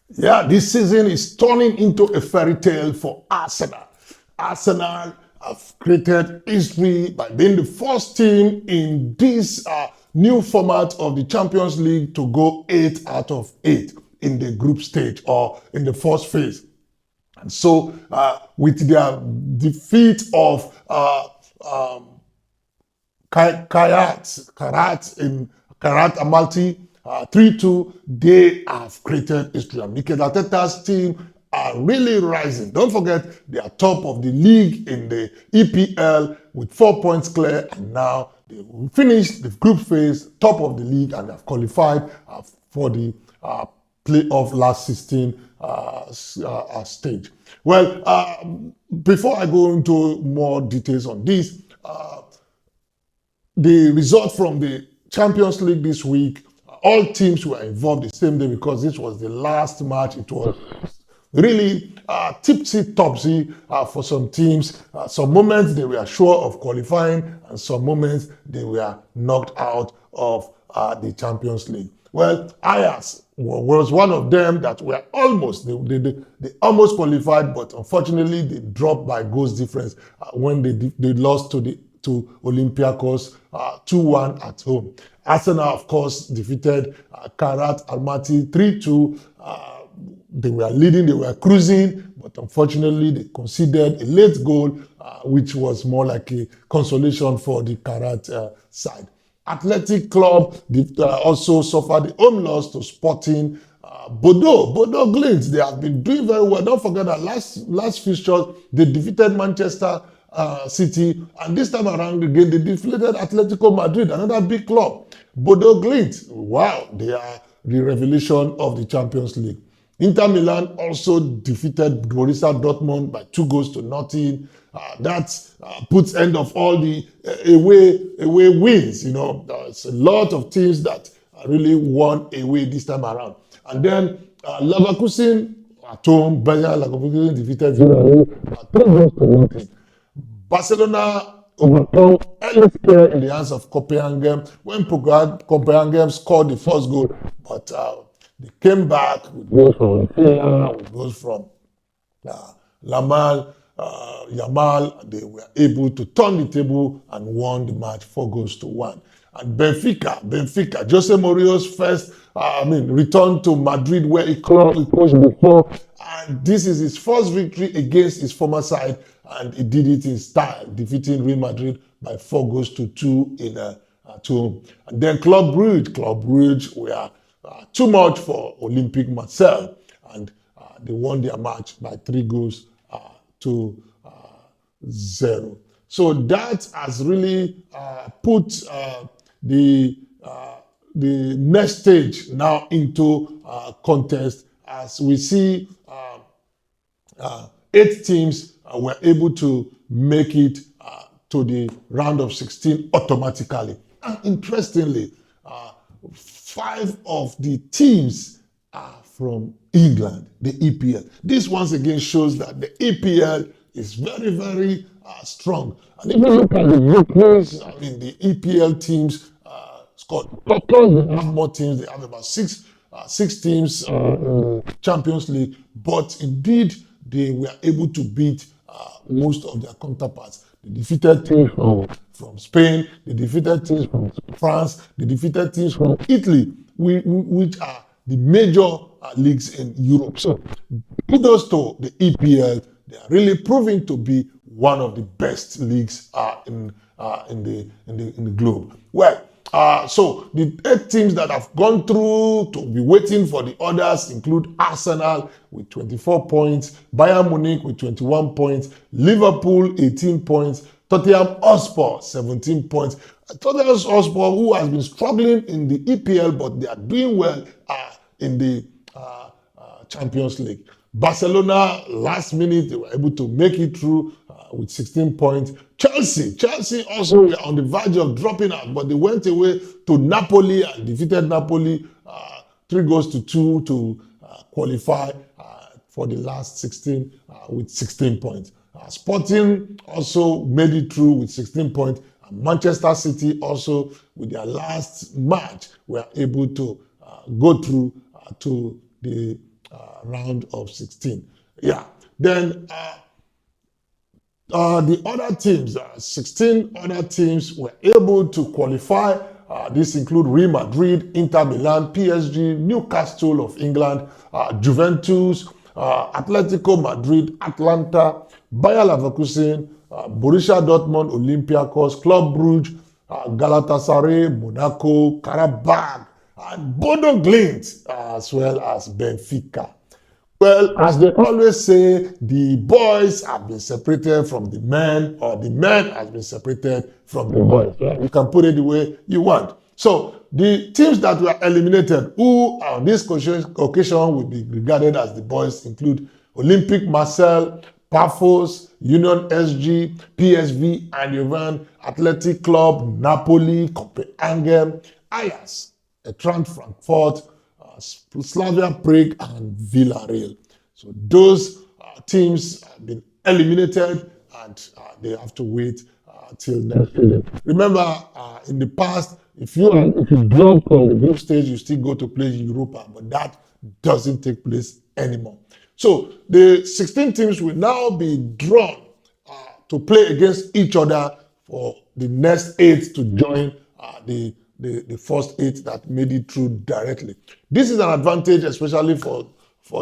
Yeah, this season is turning into a fairy tale for Arsenal. Arsenal have created history by being the first team in this new format of the Champions League to go 8 out of 8 in the group stage or in the first phase. And so, with their defeat of Karat Amalti 3-2, they have created history. And Mikel Arteta's team are really rising. Don't forget, they are top of the league in the EPL with 4 points clear, and now they finished the group phase, top of the league, and have qualified for the playoff last 16 stage. Well, before I go into more details on this, the result from the Champions League this week, all teams were involved the same day because this was the last match. It was really tipsy-topsy for some teams. Some moments they were sure of qualifying, and some moments they were knocked out of the Champions League. Well, Ajax was one of them that were almost, they almost qualified, but unfortunately they dropped by goals difference when they lost to Olympiacos 2-1 at home. Arsenal, of course, defeated Karat Almaty 3-2. They were leading, they were cruising, but unfortunately they conceded a late goal, which was more like a consolation for the Karat side. Athletic Club also suffered the home loss to Sporting Bodo Glint. They have been doing very well. Don't forget that last fixture they defeated Manchester City, and this time around again they defeated Atletico Madrid, another big club. Bodo Glint, wow, they are the revelation of the Champions League. Inter Milan also defeated Borussia Dortmund by 2-0. That puts end of all the away wins. You know, there's a lot of teams that really won away this time around. And then Leverkusen at home, Bayer Leverkusen defeated Villarreal by 3-0. Barcelona overcome LSK in the hands of Copenhagen when Copenhagen scored the first goal, but they came back with goals from Rafinha, with goals from Yamal. They were able to turn the table and won the match 4-1. And Benfica, Jose Mourinho's first, return to Madrid where he coached before. And this is his first victory against his former side, and he did it in style, defeating Real Madrid by 4-2 at home. And then Club Brugge were too much for Olympique Marseille, and they won their match by 3-0. So that has really put the next stage now into contest, as we see 8 teams were able to make it to the round of 16 automatically. And interestingly, 5 of the teams are from England, the EPL. This once again shows that the EPL is very, very strong. And if you look at the victories, the EPL teams scored. Of course, they have more teams. They have about six teams in the Champions League. But indeed, they were able to beat most of their counterparts. They defeated teams from Spain, they defeated teams from France, they defeated teams from Italy, which are the major leagues in Europe. So kudos to the EPL. They are really proving to be one of the best leagues in the globe. Well, so the 8 teams that have gone through to be waiting for the others include Arsenal with 24 points, Bayern Munich with 21 points, Liverpool 18 points, Tottenham Hotspur 17 points. Tottenham Hotspur, who has been struggling in the EPL, but they are doing well in the Champions League. Barcelona, last minute, they were able to make it through with 16 points. Chelsea also were on the verge of dropping out, but they went away to Napoli and defeated Napoli 3-2 to qualify for the last 16 with 16 points. Sporting also made it through with 16 points. And Manchester City also, with their last match, were able to go through to the round of 16. Yeah. Then the other teams, 16 other teams were able to qualify. This include Real Madrid, Inter Milan, PSG, Newcastle of England, Juventus, Atletico Madrid, Atlanta, Bayer Leverkusen, Borussia Dortmund, Olympiacos, Club Brugge, Galatasaray, Monaco, Karabakh, and Bodo Glimt, as well as Benfica. Well, as they always say, the boys have been separated from the men, or the men has been separated from the boys. You can put it the way you want. So the teams that were eliminated, who on this occasion will be regarded as the boys, include Olympique Marseille, Pafos, Union SG, PSV Eindhoven, Athletic Club, Napoli, Copenhagen, Ajax, Eintracht Frankfurt, Slavia Prague, and Villarreal. So those teams have been eliminated, and they have to wait till next season. Remember, in the past, if you drop from the group stage, you still go to play Europa, but that doesn't take place anymore. So the 16 teams will now be drawn to play against each other for the next 8 to join the first 8 that made it through directly. This is an advantage, especially for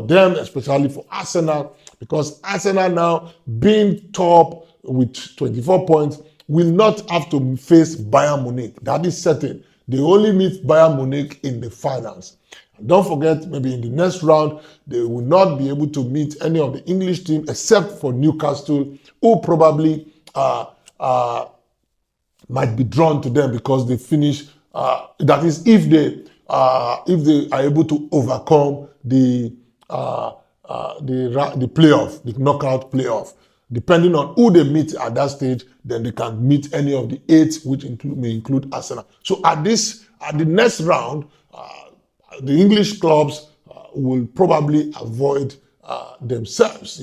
them, especially for Arsenal, because Arsenal now being top with 24 points will not have to face Bayern Munich. That is certain. They only meet Bayern Munich in the finals. And don't forget, maybe in the next round, they will not be able to meet any of the English team except for Newcastle, who probably might be drawn to them because they finish. That is, if they are able to overcome the playoff, the knockout playoff. Depending on who they meet at that stage, then they can meet any of the 8, which may include Arsenal. So at the next round, the English clubs will probably avoid themselves,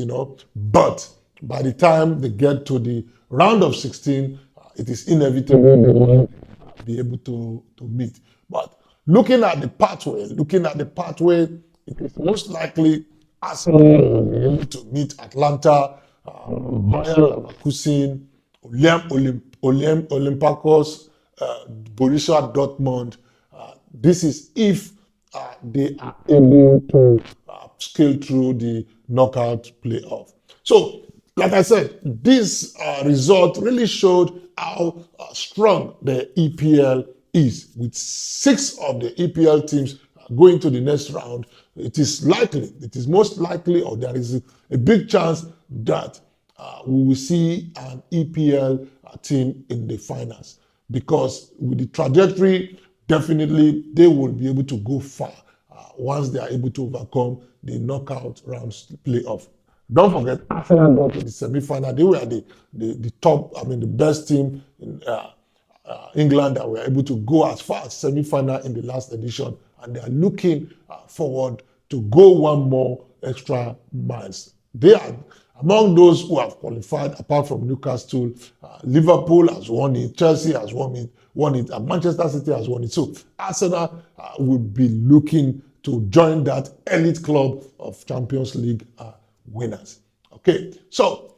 But by the time they get to the round of 16, it is inevitable they will be able to meet. But looking at the pathway, it is most likely Arsenal will be able to meet Atlanta, Bayer Leverkusen, Olympiacos, Borussia Dortmund. This is if they are able to scale through the knockout playoff. So, like I said, this result really showed how strong the EPL is. With 6 of the EPL teams going to the next round, it is most likely, or there is a big chance that we will see an EPL team in the finals. Because with the trajectory, definitely they will be able to go far once they are able to overcome the knockout rounds playoff. Don't forget, Arsenal got to the semi-final. They were the top, the best team in England that were able to go as far as semi-final in the last edition, and they are looking forward to go one more extra miles. They are among those who have qualified, apart from Newcastle. Liverpool has won it, Chelsea has won it, and Manchester City has won it. So Arsenal will be looking to join that elite club of Champions League winners. Okay, so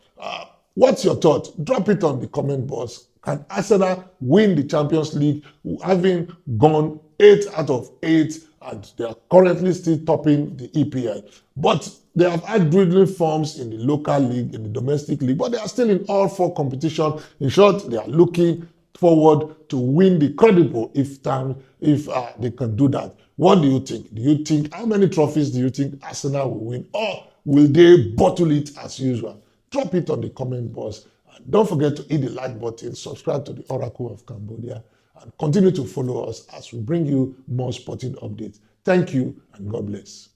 what's your thought? Drop it on the comment box. Can Arsenal win the Champions League, having gone 8 out of 8, and they are currently still topping the EPL? But they have had dwindling forms in the local league, in the domestic league, but they are still in all 4 competitions. In short, they are looking forward to win the credible if they can do that. What do you think? How many trophies do you think Arsenal will win? Or will they bottle it as usual? Drop it on the comment box. And don't forget to hit the like button, subscribe to the Oracle of Cambodia, and continue to follow us as we bring you more sporting updates. Thank you, and God bless.